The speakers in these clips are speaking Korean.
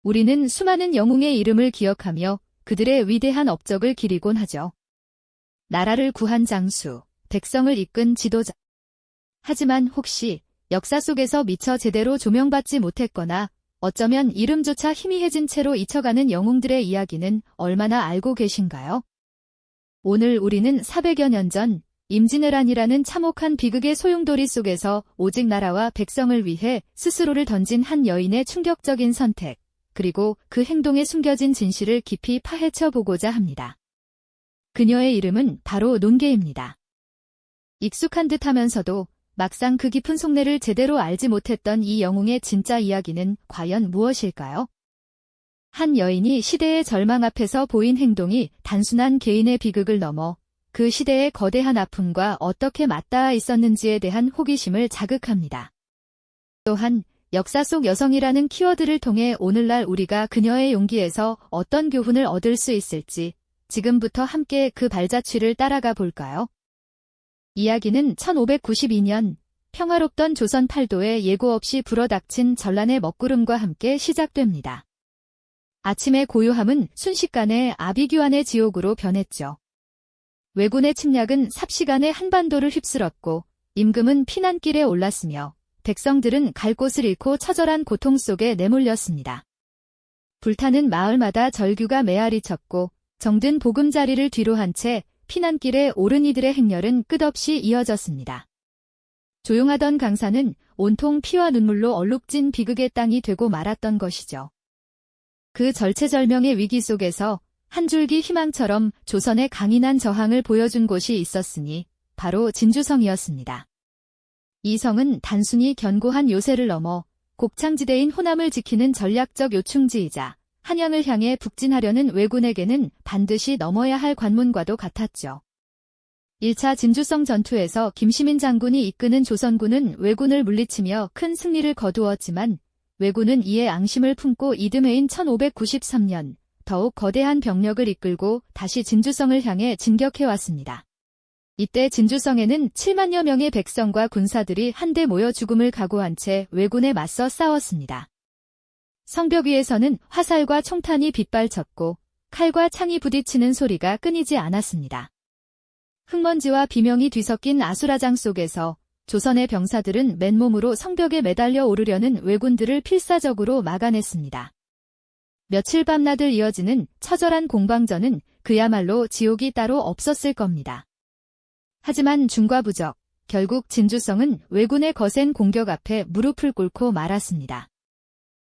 우리는 수많은 영웅의 이름을 기억하며 그들의 위대한 업적을 기리곤 하죠. 나라를 구한 장수, 백성을 이끈 지도자. 하지만 혹시 역사 속에서 미처 제대로 조명받지 못했거나 어쩌면 이름조차 희미해진 채로 잊혀가는 영웅들의 이야기는 얼마나 알고 계신가요? 오늘 우리는 400여 년 전 임진왜란이라는 참혹한 비극의 소용돌이 속에서 오직 나라와 백성을 위해 스스로를 던진 한 여인의 충격적인 선택, 그리고 그 행동에 숨겨진 진실을 깊이 파헤쳐 보고자 합니다. 그녀의 이름은 바로 논개입니다. 익숙한 듯 하면서도 막상 그 깊은 속내를 제대로 알지 못했던 이 영웅의 진짜 이야기는 과연 무엇일까요? 한 여인이 시대의 절망 앞에서 보인 행동이 단순한 개인의 비극을 넘어 그 시대의 거대한 아픔과 어떻게 맞닿아 있었는지에 대한 호기심을 자극합니다. 또한 역사 속 여성이라는 키워드를 통해 오늘날 우리가 그녀의 용기에서 어떤 교훈을 얻을 수 있을지 지금부터 함께 그 발자취를 따라가 볼까요? 이야기는 1592년 평화롭던 조선 팔도에 예고 없이 불어닥친 전란의 먹구름과 함께 시작됩니다. 아침의 고요함은 순식간에 아비규환의 지옥으로 변했죠. 왜군의 침략은 삽시간에 한반도를 휩쓸었고 임금은 피난길에 올랐으며 백성들은 갈 곳을 잃고 처절한 고통 속에 내몰렸습니다. 불타는 마을마다 절규가 메아리 쳤고 정든 보금자리를 뒤로 한 채 피난길에 오른 이들의 행렬은 끝없이 이어졌습니다. 조용하던 강산은 온통 피와 눈물로 얼룩진 비극의 땅이 되고 말았던 것이죠. 그 절체절명의 위기 속에서 한 줄기 희망처럼 조선의 강인한 저항을 보여준 곳이 있었으니 바로 진주성이었습니다. 이 성은 단순히 견고한 요새를 넘어 곡창지대인 호남을 지키는 전략적 요충지이자 한양을 향해 북진하려는 왜군에게는 반드시 넘어야 할 관문과도 같았죠. 1차 진주성 전투에서 김시민 장군이 이끄는 조선군은 왜군을 물리치며 큰 승리를 거두었지만 왜군은 이에 앙심을 품고 이듬해인 1593년 더욱 거대한 병력을 이끌고 다시 진주성을 향해 진격해왔습니다. 이때 진주성에는 7만여 명의 백성과 군사들이 한데 모여 죽음을 각오한 채 왜군에 맞서 싸웠습니다. 성벽 위에서는 화살과 총탄이 빗발쳤고 칼과 창이 부딪히는 소리가 끊이지 않았습니다. 흙먼지와 비명이 뒤섞인 아수라장 속에서 조선의 병사들은 맨몸으로 성벽에 매달려 오르려는 왜군들을 필사적으로 막아냈습니다. 며칠 밤낮을 이어지는 처절한 공방전은 그야말로 지옥이 따로 없었을 겁니다. 하지만 중과부적, 결국 진주성은 왜군의 거센 공격 앞에 무릎을 꿇고 말았습니다.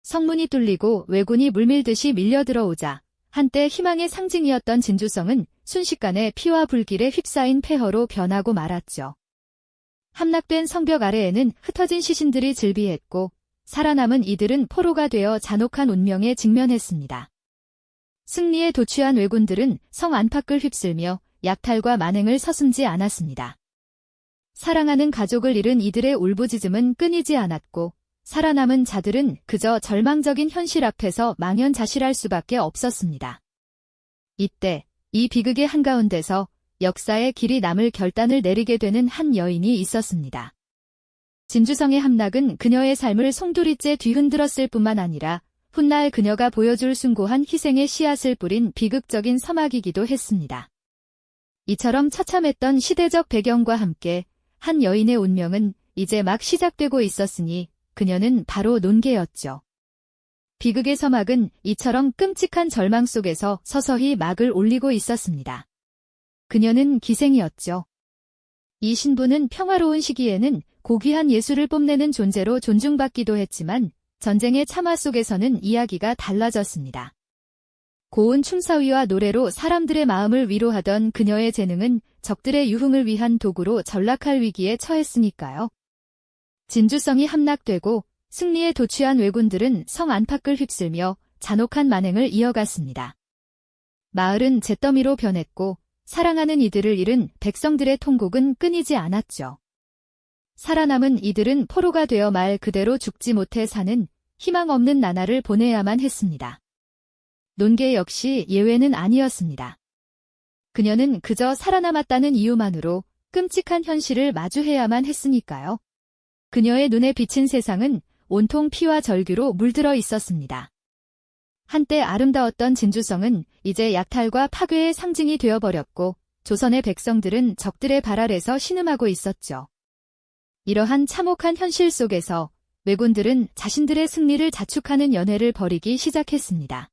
성문이 뚫리고 왜군이 물밀듯이 밀려들어오자 한때 희망의 상징이었던 진주성은 순식간에 피와 불길에 휩싸인 폐허로 변하고 말았죠. 함락된 성벽 아래에는 흩어진 시신들이 즐비했고 살아남은 이들은 포로가 되어 잔혹한 운명에 직면했습니다. 승리에 도취한 왜군들은 성 안팎을 휩쓸며 약탈과 만행을 서슴지 않았습니다. 사랑하는 가족을 잃은 이들의 울부짖음은 끊이지 않았고 살아남은 자들은 그저 절망적인 현실 앞에서 망연자실할 수밖에 없었습니다. 이때 이 비극의 한가운데서 역사의 길이 남을 결단을 내리게 되는 한 여인이 있었습니다. 진주성의 함락은 그녀의 삶을 송두리째 뒤흔들었을 뿐만 아니라 훗날 그녀가 보여줄 숭고한 희생의 씨앗을 뿌린 비극적인 서막이기도 했습니다. 이처럼 처참했던 시대적 배경과 함께 한 여인의 운명은 이제 막 시작되고 있었으니 그녀는 바로 논개였죠. 비극의 서막은 이처럼 끔찍한 절망 속에서 서서히 막을 올리고 있었습니다. 그녀는 기생이었죠. 이 신부는 평화로운 시기에는 고귀한 예술을 뽐내는 존재로 존중받기도 했지만 전쟁의 참화 속에서는 이야기가 달라졌습니다. 고운 춤사위와 노래로 사람들의 마음을 위로하던 그녀의 재능은 적들의 유흥을 위한 도구로 전락할 위기에 처했으니까요. 진주성이 함락되고 승리에 도취한 왜군들은 성 안팎을 휩쓸며 잔혹한 만행을 이어갔습니다. 마을은 잿더미로 변했고 사랑하는 이들을 잃은 백성들의 통곡은 끊이지 않았죠. 살아남은 이들은 포로가 되어 말 그대로 죽지 못해 사는 희망 없는 나날을 보내야만 했습니다. 논개 역시 예외는 아니었습니다. 그녀는 그저 살아남았다는 이유만으로 끔찍한 현실을 마주해야만 했으니까요. 그녀의 눈에 비친 세상은 온통 피와 절규로 물들어 있었습니다. 한때 아름다웠던 진주성은 이제 약탈과 파괴의 상징이 되어버렸고 조선의 백성들은 적들의 발 아래서 신음하고 있었죠. 이러한 참혹한 현실 속에서 왜군들은 자신들의 승리를 자축하는 연회를 벌이기 시작했습니다.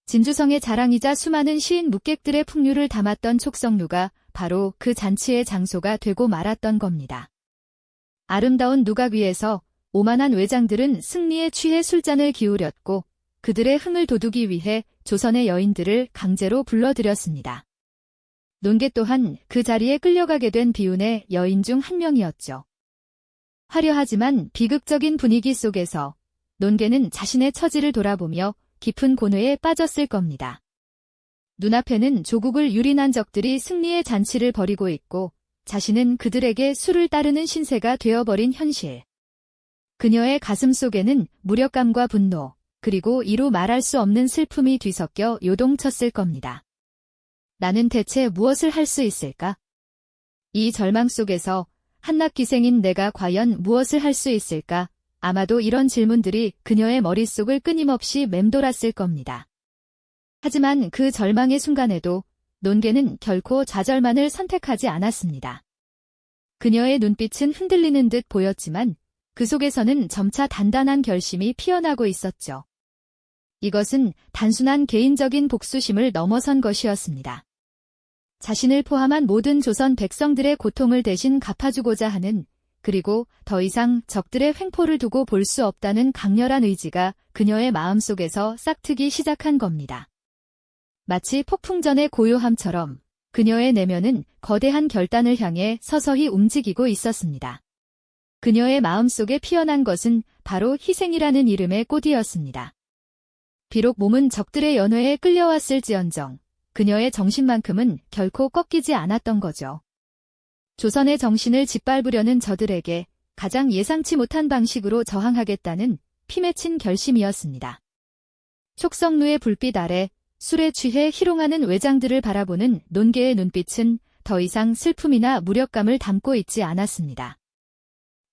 진주성의 자랑이자 수많은 시인 묵객들의 풍류를 담았던 촉성루가 바로 그 잔치의 장소가 되고 말았던 겁니다. 아름다운 누각 위에서 오만한 외장들은 승리에 취해 술잔을 기울였고 그들의 흥을 돋우기 위해 조선의 여인들을 강제로 불러들였습니다. 논계 또한 그 자리에 끌려가게 된 비운의 여인 중 한 명이었죠. 화려하지만 비극적인 분위기 속에서 논계는 자신의 처지를 돌아보며 깊은 고뇌에 빠졌을 겁니다. 눈앞에는 조국을 유린한 적들이 승리의 잔치를 벌이고 있고 자신은 그들에게 수를 따르는 신세가 되어버린 현실. 그녀의 가슴 속에는 무력감과 분노, 그리고 이루 말할 수 없는 슬픔이 뒤섞여 요동쳤을 겁니다. 나는 대체 무엇을 할 수 있을까? 이 절망 속에서 한낱기생인 내가 과연 무엇을 할 수 있을까? 아마도 이런 질문들이 그녀의 머릿속을 끊임없이 맴돌았을 겁니다. 하지만 그 절망의 순간에도 논계는 결코 좌절만을 선택하지 않았습니다. 그녀의 눈빛은 흔들리는 듯 보였지만 그 속에서는 점차 단단한 결심이 피어나고 있었죠. 이것은 단순한 개인적인 복수심을 넘어선 것이었습니다. 자신을 포함한 모든 조선 백성들의 고통을 대신 갚아주고자 하는, 그리고 더 이상 적들의 횡포를 두고 볼 수 없다는 강렬한 의지가 그녀의 마음속에서 싹트기 시작한 겁니다. 마치 폭풍전의 고요함처럼 그녀의 내면은 거대한 결단을 향해 서서히 움직이고 있었습니다. 그녀의 마음속에 피어난 것은 바로 희생이라는 이름의 꽃이었습니다. 비록 몸은 적들의 연회에 끌려왔을지언정 그녀의 정신만큼은 결코 꺾이지 않았던 거죠. 조선의 정신을 짓밟으려는 저들에게 가장 예상치 못한 방식으로 저항하겠다는 피맺힌 결심이었습니다. 촉성루의 불빛 아래 술에 취해 희롱하는 외장들을 바라보는 논계의 눈빛은 더 이상 슬픔이나 무력감을 담고 있지 않았습니다.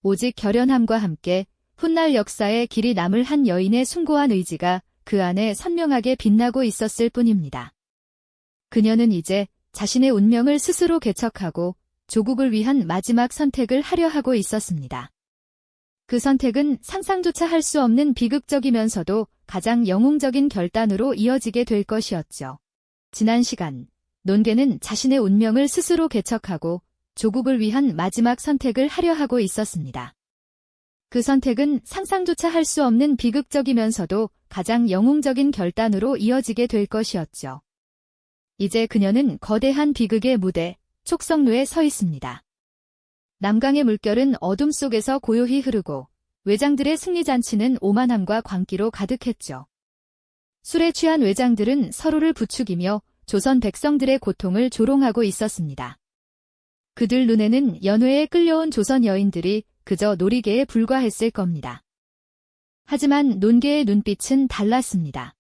오직 결연함과 함께 훗날 역사에 길이 남을 한 여인의 숭고한 의지가 그 안에 선명하게 빛나고 있었을 뿐입니다. 그녀는 이제 자신의 운명을 스스로 개척하고 조국을 위한 마지막 선택을 하려 하고 있었습니다. 그 선택은 상상조차 할 수 없는 비극적이면서도 가장 영웅적인 결단으로 이어지게 될 것이었죠. 지난 시간, 논계는 자신의 운명을 스스로 개척하고 조국을 위한 마지막 선택을 하려 하고 있었습니다. 그 선택은 상상조차 할 수 없는 비극적이면서도 가장 영웅적인 결단으로 이어지게 될 것이었죠. 이제 그녀는 거대한 비극의 무대, 촉성루에 서 있습니다. 남강의 물결은 어둠 속에서 고요히 흐르고 외장들의 승리잔치는 오만함과 광기로 가득했죠. 술에 취한 외장들은 서로를 부추기며 조선 백성들의 고통을 조롱하고 있었습니다. 그들 눈에는 연회에 끌려온 조선 여인들이 그저 놀이개에 불과했을 겁니다. 하지만 논계의 눈빛은 달랐습니다.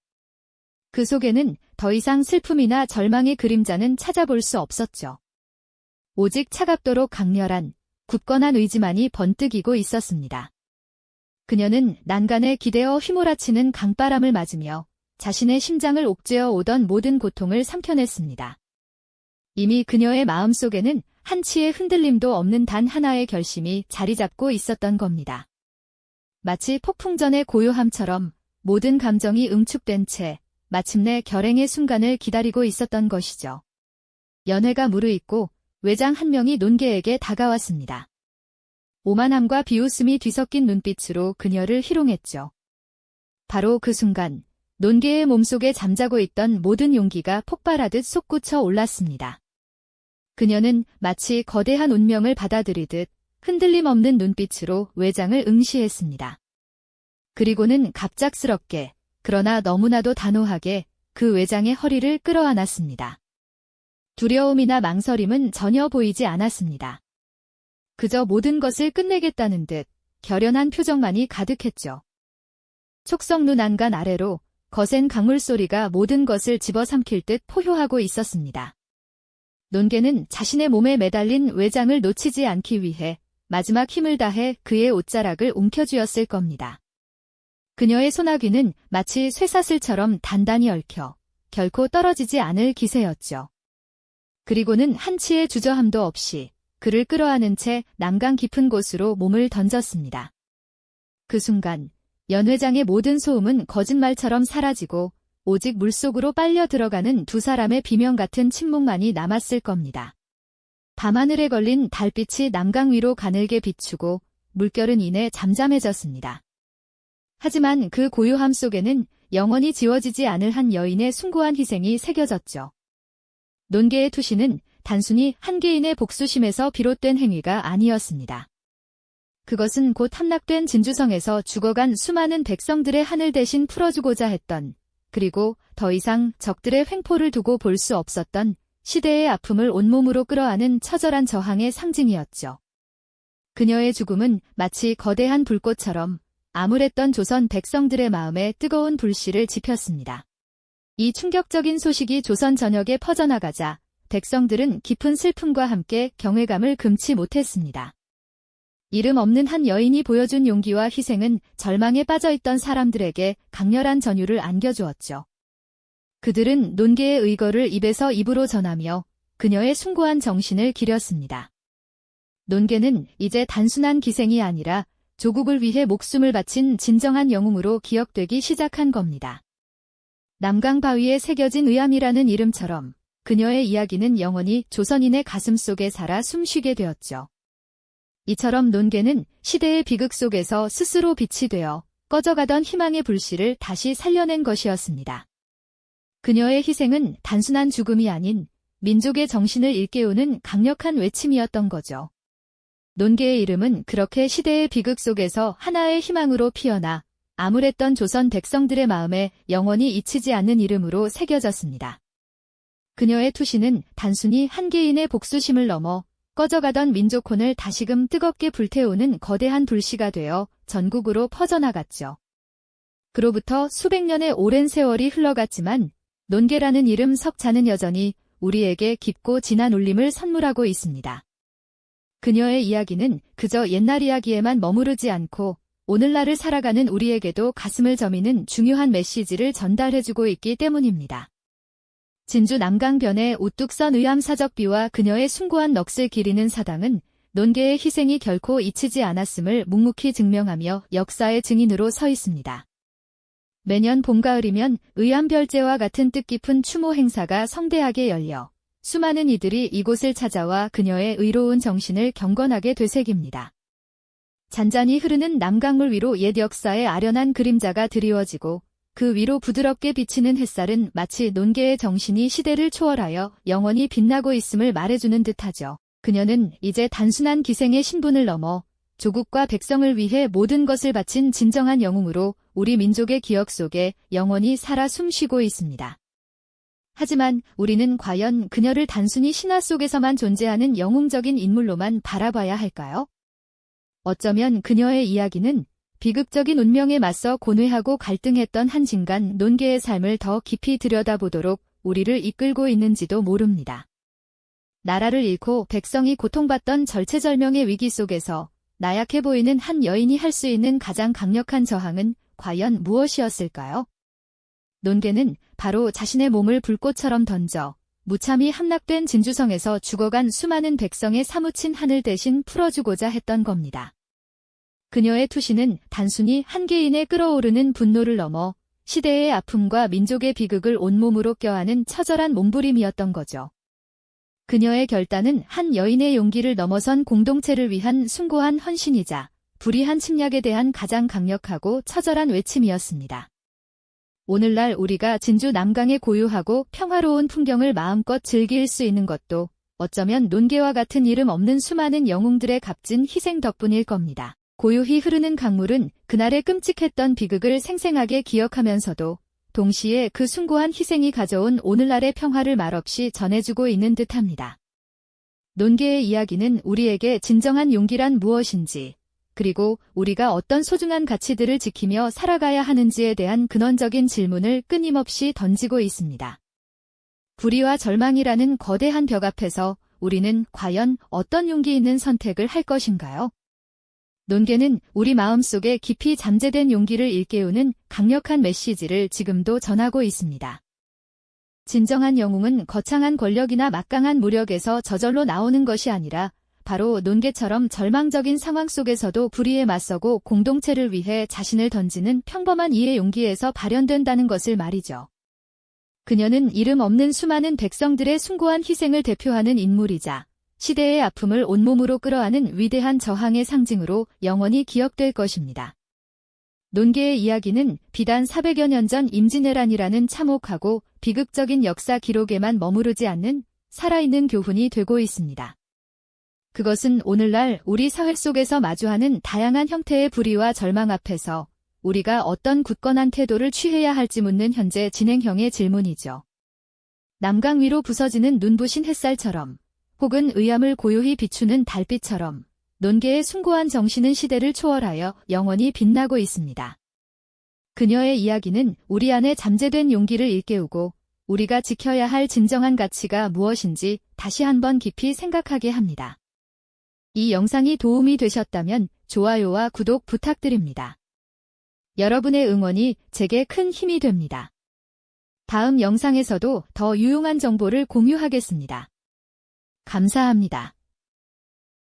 그 속에는 더 이상 슬픔이나 절망의 그림자는 찾아볼 수 없었죠. 오직 차갑도록 강렬한, 굳건한 의지만이 번뜩이고 있었습니다. 그녀는 난간에 기대어 휘몰아치는 강바람을 맞으며 자신의 심장을 옥죄어 오던 모든 고통을 삼켜냈습니다. 이미 그녀의 마음속에는 한치의 흔들림도 없는 단 하나의 결심이 자리 잡고 있었던 겁니다. 마치 폭풍전의 고요함처럼 모든 감정이 응축된 채 마침내 결행의 순간을 기다리고 있었던 것이죠. 연회가 무르익고 외장 한 명이 논계에게 다가왔습니다. 오만함과 비웃음이 뒤섞인 눈빛으로 그녀를 희롱했죠. 바로 그 순간 논계의 몸속에 잠자고 있던 모든 용기가 폭발하듯 솟구쳐 올랐습니다. 그녀는 마치 거대한 운명을 받아들이듯 흔들림 없는 눈빛으로 외장을 응시했습니다. 그리고는 갑작스럽게, 그러나 너무나도 단호하게 그 외장의 허리를 끌어안았습니다. 두려움이나 망설임은 전혀 보이지 않았습니다. 그저 모든 것을 끝내겠다는 듯 결연한 표정만이 가득했죠. 촉성루 난간 아래로 거센 강물 소리가 모든 것을 집어삼킬 듯 포효하고 있었습니다. 논계는 자신의 몸에 매달린 외장을 놓치지 않기 위해 마지막 힘을 다해 그의 옷자락을 움켜쥐었을 겁니다. 그녀의 소나귀는 마치 쇠사슬처럼 단단히 얽혀 결코 떨어지지 않을 기세였죠. 그리고는 한치의 주저함도 없이 그를 끌어안은 채 남강 깊은 곳으로 몸을 던졌습니다. 그 순간 연회장의 모든 소음은 거짓말처럼 사라지고 오직 물속으로 빨려 들어가는 두 사람의 비명 같은 침묵만이 남았을 겁니다. 밤하늘에 걸린 달빛이 남강 위로 가늘게 비추고 물결은 이내 잠잠해졌습니다. 하지만 그 고요함 속에는 영원히 지워지지 않을 한 여인의 숭고한 희생이 새겨졌죠. 논개의 투시는 단순히 한 개인의 복수심에서 비롯된 행위가 아니었습니다. 그것은 곧 함락된 진주성에서 죽어간 수많은 백성들의 한을 대신 풀어주고자 했던, 그리고 더 이상 적들의 횡포를 두고 볼 수 없었던 시대의 아픔을 온몸으로 끌어안은 처절한 저항의 상징이었죠. 그녀의 죽음은 마치 거대한 불꽃처럼 암울했던 조선 백성들의 마음에 뜨거운 불씨를 지폈습니다. 이 충격적인 소식이 조선 전역에 퍼져나가자 백성들은 깊은 슬픔과 함께 경외감을 금치 못했습니다. 이름 없는 한 여인이 보여준 용기와 희생은 절망에 빠져있던 사람들에게 강렬한 전율을 안겨주었죠. 그들은 논개의 의거를 입에서 입으로 전하며 그녀의 숭고한 정신을 기렸습니다. 논개는 이제 단순한 기생이 아니라 조국을 위해 목숨을 바친 진정한 영웅으로 기억되기 시작한 겁니다. 남강 바위에 새겨진 의암이라는 이름처럼 그녀의 이야기는 영원히 조선인의 가슴 속에 살아 숨쉬게 되었죠. 이처럼 논개는 시대의 비극 속에서 스스로 빛이 되어 꺼져가던 희망의 불씨를 다시 살려낸 것이었습니다. 그녀의 희생은 단순한 죽음이 아닌 민족의 정신을 일깨우는 강력한 외침이었던 거죠. 논개의 이름은 그렇게 시대의 비극 속에서 하나의 희망으로 피어나 암울했던 조선 백성들의 마음에 영원히 잊히지 않는 이름으로 새겨졌습니다. 그녀의 투시는 단순히 한 개인의 복수심을 넘어 꺼져가던 민족혼을 다시금 뜨겁게 불태우는 거대한 불씨가 되어 전국으로 퍼져나갔죠. 그로부터 수백 년의 오랜 세월이 흘러갔지만 논개라는 이름 석자는 여전히 우리에게 깊고 진한 울림을 선물하고 있습니다. 그녀의 이야기는 그저 옛날 이야기에만 머무르지 않고 오늘날을 살아가는 우리에게도 가슴을 저미는 중요한 메시지를 전달해주고 있기 때문입니다. 진주 남강변의 우뚝 선 의암사적비와 그녀의 숭고한 넋을 기리는 사당은 논개의 희생이 결코 잊히지 않았음을 묵묵히 증명하며 역사의 증인으로 서 있습니다. 매년 봄가을이면 의암별제와 같은 뜻깊은 추모 행사가 성대하게 열려 수많은 이들이 이곳을 찾아와 그녀의 의로운 정신을 경건하게 되새깁니다. 잔잔히 흐르는 남강물 위로 옛 역사의 아련한 그림자가 드리워지고 그 위로 부드럽게 비치는 햇살은 마치 논개의 정신이 시대를 초월하여 영원히 빛나고 있음을 말해주는 듯하죠. 그녀는 이제 단순한 기생의 신분을 넘어 조국과 백성을 위해 모든 것을 바친 진정한 영웅으로 우리 민족의 기억 속에 영원히 살아 숨쉬고 있습니다. 하지만 우리는 과연 그녀를 단순히 신화 속에서만 존재하는 영웅적인 인물로만 바라봐야 할까요? 어쩌면 그녀의 이야기는 비극적인 운명에 맞서 고뇌하고 갈등했던 한 진간 논개의 삶을 더 깊이 들여다보도록 우리를 이끌고 있는지도 모릅니다. 나라를 잃고 백성이 고통받던 절체절명의 위기 속에서 나약해 보이는 한 여인이 할 수 있는 가장 강력한 저항은 과연 무엇이었을까요? 논개는 바로 자신의 몸을 불꽃처럼 던져 무참히 함락된 진주성에서 죽어간 수많은 백성의 사무친 한을 대신 풀어주고자 했던 겁니다. 그녀의 투시는 단순히 한 개인의 끓어오르는 분노를 넘어 시대의 아픔과 민족의 비극을 온몸으로 껴안은 처절한 몸부림이었던 거죠. 그녀의 결단은 한 여인의 용기를 넘어선 공동체를 위한 숭고한 헌신이자 불의한 침략에 대한 가장 강력하고 처절한 외침이었습니다. 오늘날 우리가 진주 남강의 고요하고 평화로운 풍경을 마음껏 즐길 수 있는 것도 어쩌면 논개와 같은 이름 없는 수많은 영웅들의 값진 희생 덕분일 겁니다. 고요히 흐르는 강물은 그날의 끔찍했던 비극을 생생하게 기억하면서도 동시에 그 숭고한 희생이 가져온 오늘날의 평화를 말없이 전해주고 있는 듯합니다. 논개의 이야기는 우리에게 진정한 용기란 무엇인지, 그리고 우리가 어떤 소중한 가치들을 지키며 살아가야 하는지에 대한 근원적인 질문을 끊임없이 던지고 있습니다. 불의와 절망이라는 거대한 벽 앞에서 우리는 과연 어떤 용기 있는 선택을 할 것인가요? 논계는 우리 마음속에 깊이 잠재된 용기를 일깨우는 강력한 메시지를 지금도 전하고 있습니다. 진정한 영웅은 거창한 권력이나 막강한 무력에서 저절로 나오는 것이 아니라 바로 논계처럼 절망적인 상황 속에서도 불의에 맞서고 공동체를 위해 자신을 던지는 평범한 이의 용기에서 발현된다는 것을 말이죠. 그녀는 이름 없는 수많은 백성들의 숭고한 희생을 대표하는 인물이자 시대의 아픔을 온몸으로 끌어안은 위대한 저항의 상징으로 영원히 기억될 것입니다. 논계의 이야기는 비단 400여 년 전 임진왜란이라는 참혹하고 비극적인 역사 기록에만 머무르지 않는 살아있는 교훈이 되고 있습니다. 그것은 오늘날 우리 사회 속에서 마주하는 다양한 형태의 불의와 절망 앞에서 우리가 어떤 굳건한 태도를 취해야 할지 묻는 현재 진행형의 질문이죠. 남강 위로 부서지는 눈부신 햇살처럼 혹은 의암을 고요히 비추는 달빛처럼 논계의 숭고한 정신은 시대를 초월하여 영원히 빛나고 있습니다. 그녀의 이야기는 우리 안에 잠재된 용기를 일깨우고 우리가 지켜야 할 진정한 가치가 무엇인지 다시 한번 깊이 생각하게 합니다. 이 영상이 도움이 되셨다면 좋아요와 구독 부탁드립니다. 여러분의 응원이 제게 큰 힘이 됩니다. 다음 영상에서도 더 유용한 정보를 공유하겠습니다. 감사합니다.